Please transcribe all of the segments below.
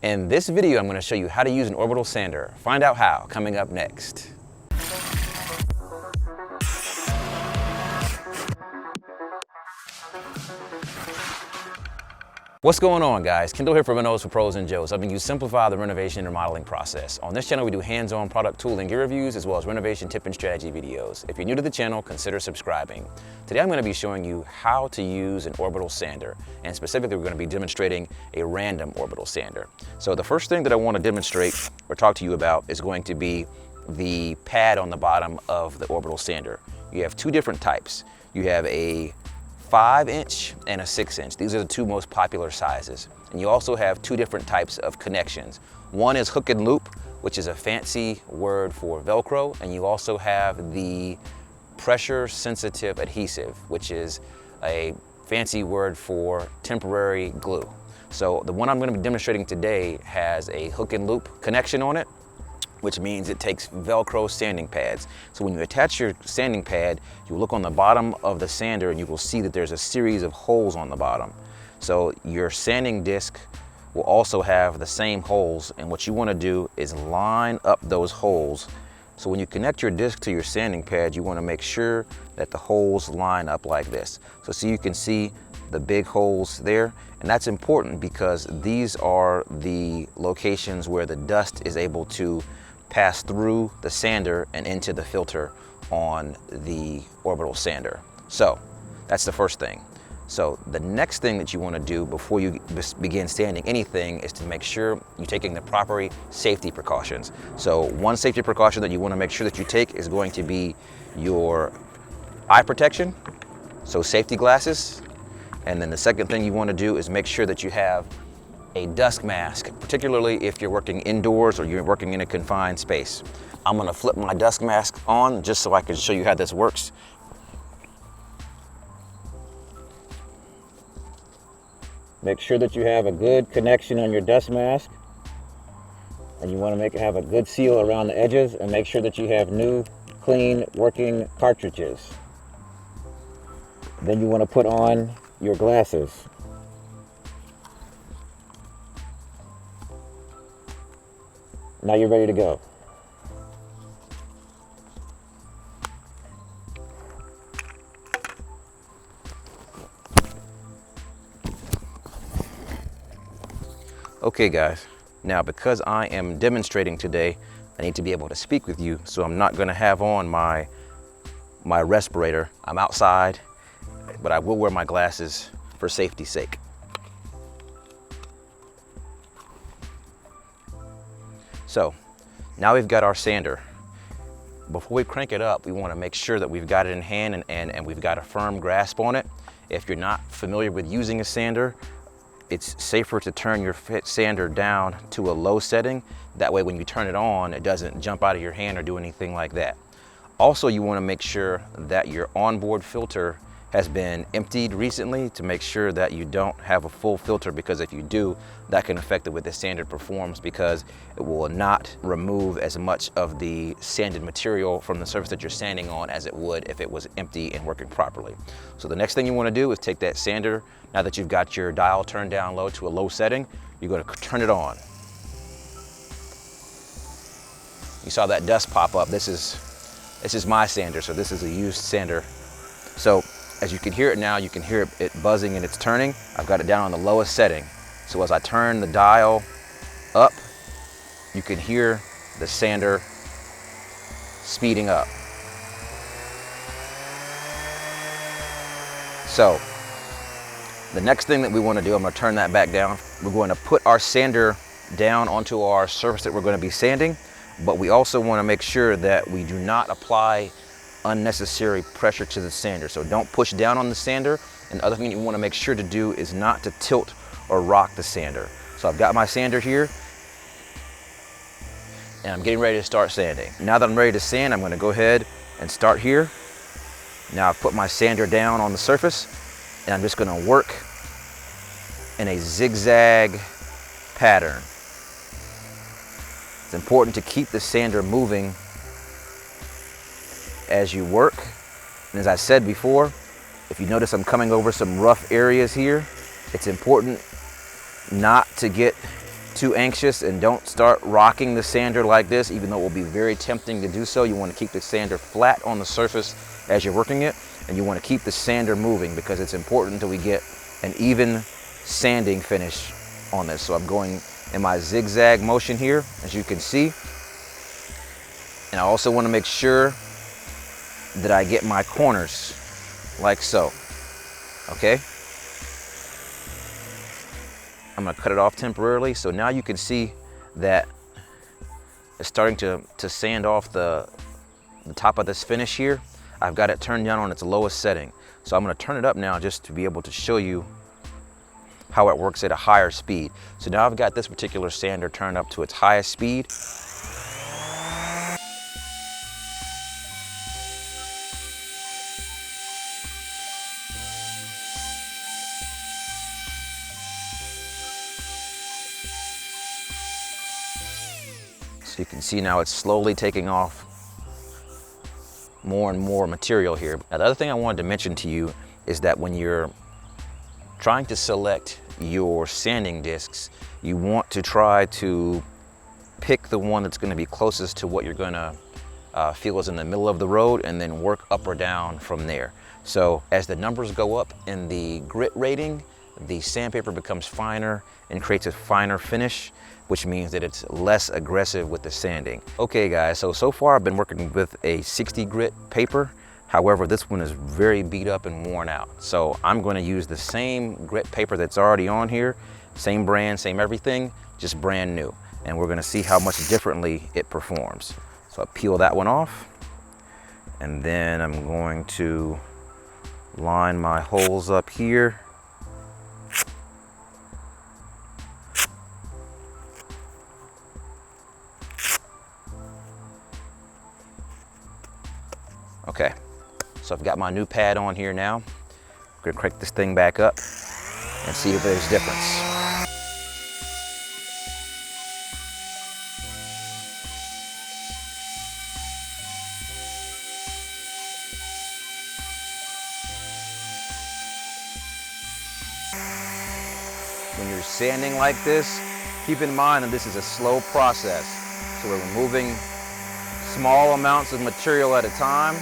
In this video, I'm going to show you how to use an orbital sander. Find out how, coming up next. What's going on, guys? Kendall here for Renos for Pros and Joes, helping you simplify the renovation and remodeling process. On this channel, we do hands-on product tool and gear reviews, as well as renovation tip and strategy videos. If you're new to the channel, consider subscribing. Today, I'm going to be showing you how to use an orbital sander, and specifically, we're going to be demonstrating a random orbital sander. So the first thing that I want to demonstrate or talk to you about is going to be the pad on the bottom of the orbital sander. You have two different types. You have a 5-inch and a 6-inch. These are the two most popular sizes. And you also have two different types of connections. One is hook and loop, which is a fancy word for Velcro, and you also have the pressure sensitive adhesive, which is a fancy word for temporary glue. So the one I'm going to be demonstrating today has a hook and loop connection on it, which means it takes Velcro sanding pads. So when you attach your sanding pad, you look on the bottom of the sander and you will see that there's a series of holes on the bottom. So your sanding disc will also have the same holes, and what you want to do is line up those holes. So when you connect your disc to your sanding pad, you want to make sure that the holes line up like this. So you can see the big holes there, and that's important because these are the locations where the dust is able to pass through the sander and into the filter on the orbital sander. So that's the first thing. So the next thing that you want to do before you begin sanding anything is to make sure you're taking the proper safety precautions. So one safety precaution that you want to make sure that you take is going to be your eye protection, so safety glasses. And then the second thing you want to do is make sure that you have a dust mask, particularly if you're working indoors or you're working in a confined space. I'm going to flip my dust mask on just so I can show you how this works. Make sure that you have a good connection on your dust mask, and you want to have a good seal around the edges, and make sure that you have new, clean, working cartridges. Then you want to put on your glasses. Now you're ready to go. Okay guys, now because I am demonstrating today, I need to be able to speak with you, so I'm not going to have on my respirator. I'm outside, but I will wear my glasses for safety's sake. So now we've got our sander. Before we crank it up, we want to make sure that we've got it in hand and we've got a firm grasp on it. If you're not familiar with using a sander, it's safer to turn your sander down to a low setting. That way when you turn it on, it doesn't jump out of your hand or do anything like that. Also, you want to make sure that your onboard filter has been emptied recently to make sure that you don't have a full filter, because if you do, that can affect the way the sander performs, because it will not remove as much of the sanded material from the surface that you're sanding on as it would if it was empty and working properly. So the next thing you want to do is take that sander, now that you've got your dial turned down low to a low setting, you're going to turn it on. You saw that dust pop up. This is my sander, so this is a used sander. So as you can hear it now, you can hear it buzzing and it's turning. I've got it down on the lowest setting. So as I turn the dial up, you can hear the sander speeding up. So the next thing that we want to do, I'm going to turn that back down. We're going to put our sander down onto our surface that we're going to be sanding, but we also want to make sure that we do not apply unnecessary pressure to the sander. So don't push down on the sander. And the other thing you want to make sure to do is not to tilt or rock the sander. So I've got my sander here and I'm getting ready to start sanding. Now that I'm ready to sand, I'm going to go ahead and start here. Now I've put my sander down on the surface and I'm just going to work in a zigzag pattern. It's important to keep the sander moving as you work. And as I said before, if you notice I'm coming over some rough areas here, it's important not to get too anxious and don't start rocking the sander like this, even though it will be very tempting to do so. You want to keep the sander flat on the surface as you're working it, and you want to keep the sander moving because it's important until we get an even sanding finish on this. So I'm going in my zigzag motion here, as you can see. And I also want to make sure that I get my corners like so, okay? I'm gonna cut it off temporarily. So now you can see that it's starting to sand off the top of this finish here. I've got it turned down on its lowest setting. So I'm gonna turn it up now just to be able to show you how it works at a higher speed. So now I've got this particular sander turned up to its highest speed. So you can see now it's slowly taking off more and more material here. Now the other thing I wanted to mention to you is that when you're trying to select your sanding discs, you want to try to pick the one that's going to be closest to what you're going to feel is in the middle of the road, and then work up or down from there. So as the numbers go up in the grit rating, the sandpaper becomes finer and creates a finer finish, which means that it's less aggressive with the sanding. Okay guys, so far I've been working with a 60 grit paper. However, this one is very beat up and worn out. So I'm gonna use the same grit paper that's already on here, same brand, same everything, just brand new. And we're gonna see how much differently it performs. So I peel that one off, and then I'm going to line my holes up here. Okay, so I've got my new pad on here now. I'm gonna crank this thing back up and see if there's a difference. When you're sanding like this, keep in mind that this is a slow process. So we're removing small amounts of material at a time.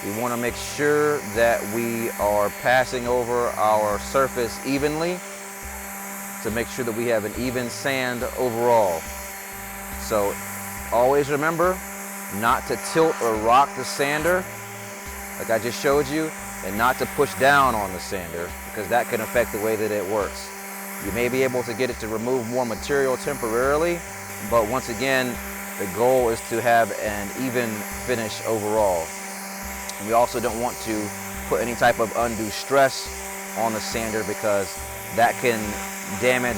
We want to make sure that we are passing over our surface evenly to make sure that we have an even sand overall. So always remember not to tilt or rock the sander, like I just showed you, and not to push down on the sander, because that can affect the way that it works. You may be able to get it to remove more material temporarily, but once again, the goal is to have an even finish overall. And we also don't want to put any type of undue stress on the sander, because that can damage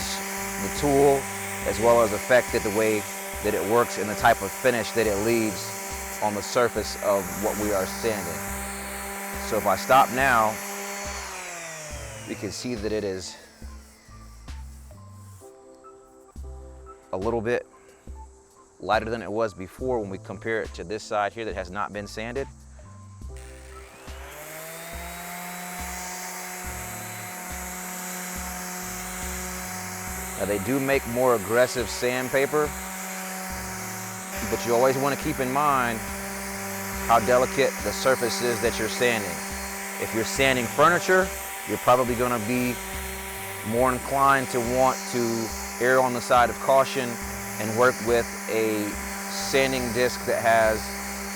the tool as well as affect it the way that it works and the type of finish that it leaves on the surface of what we are sanding. So if I stop now, you can see that it is a little bit lighter than it was before when we compare it to this side here that has not been sanded. Now they do make more aggressive sandpaper, but you always want to keep in mind how delicate the surface is that you're sanding. If you're sanding furniture, you're probably going to be more inclined to want to err on the side of caution and work with a sanding disc that has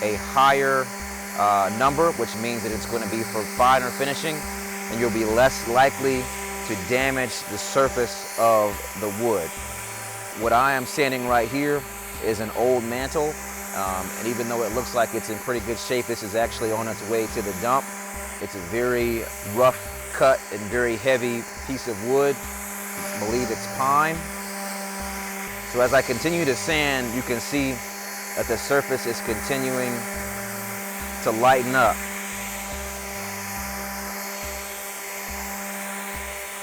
a higher number, which means that it's going to be for finer finishing, and you'll be less likely to damage the surface of the wood. What I am sanding right here is an old mantel, and even though it looks like it's in pretty good shape, this is actually on its way to the dump. It's a very rough cut and very heavy piece of wood. I believe it's pine. So as I continue to sand, you can see that the surface is continuing to lighten up.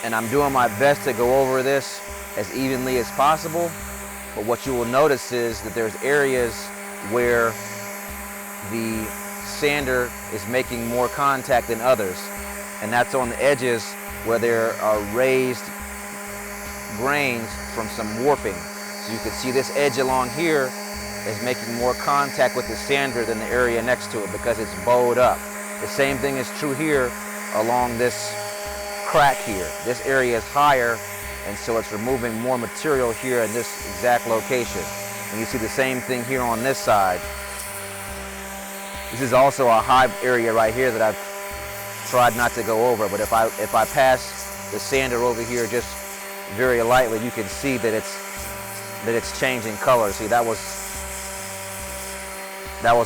And I'm doing my best to go over this as evenly as possible. But what you will notice is that there's areas where the sander is making more contact than others. And that's on the edges where there are raised grains from some warping. So you can see this edge along here is making more contact with the sander than the area next to it because it's bowed up. The same thing is true here along this crack here. This area is higher, and so it's removing more material here in this exact location. And you see the same thing here on this side. This is also a high area right here that I've tried not to go over, but if I pass the sander over here just very lightly, you can see that it's changing color. See, that was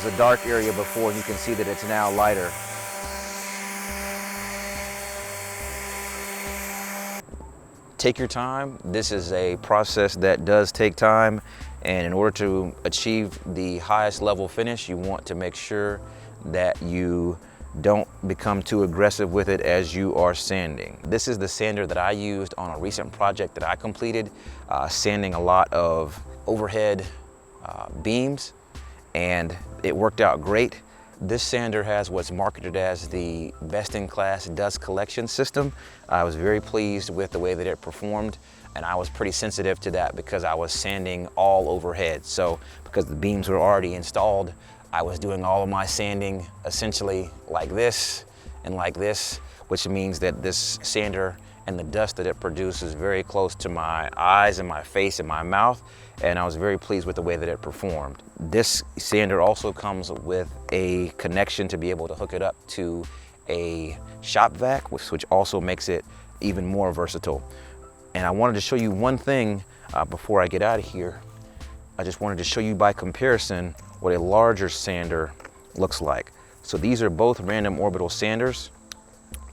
a dark area before, and you can see that it's now lighter. Take your time. This is a process that does take time, and in order to achieve the highest level finish, you want to make sure that you don't become too aggressive with it as you are sanding. This is the sander that I used on a recent project that I completed, sanding a lot of overhead beams, and it worked out great. This sander has what's marketed as the best-in-class dust collection system. I was very pleased with the way that it performed, and I was pretty sensitive to that because I was sanding all overhead. So because the beams were already installed, I was doing all of my sanding essentially like this and like this, which means that this sander and the dust that it produces is very close to my eyes and my face and my mouth, and I was very pleased with the way that it performed. This sander also comes with a connection to be able to hook it up to a shop vac, which also makes it even more versatile. And I wanted to show you one thing before I get out of here. I just wanted to show you by comparison what a larger sander looks like. So these are both random orbital sanders.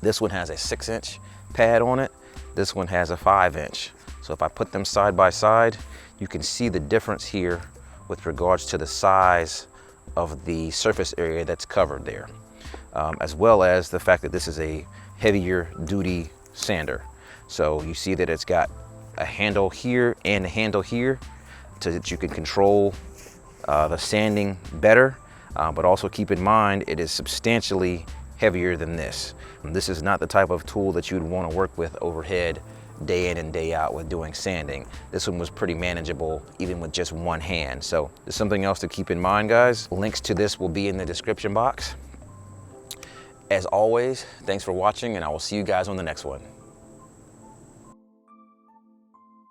This one has a 6-inch pad on it. This one has a 5-inch. So if I put them side by side, you can see the difference here with regards to the size of the surface area that's covered there, as well as the fact that this is a heavier duty sander. So you see that it's got a handle here and a handle here so that you can control the sanding better, but also keep in mind it is substantially heavier than this. And this is not the type of tool that you'd want to work with overhead day in and day out with doing sanding. This one was pretty manageable even with just one hand. So there's something else to keep in mind, guys. Links to this will be in the description box. As always, thanks for watching, and I will see you guys on the next one.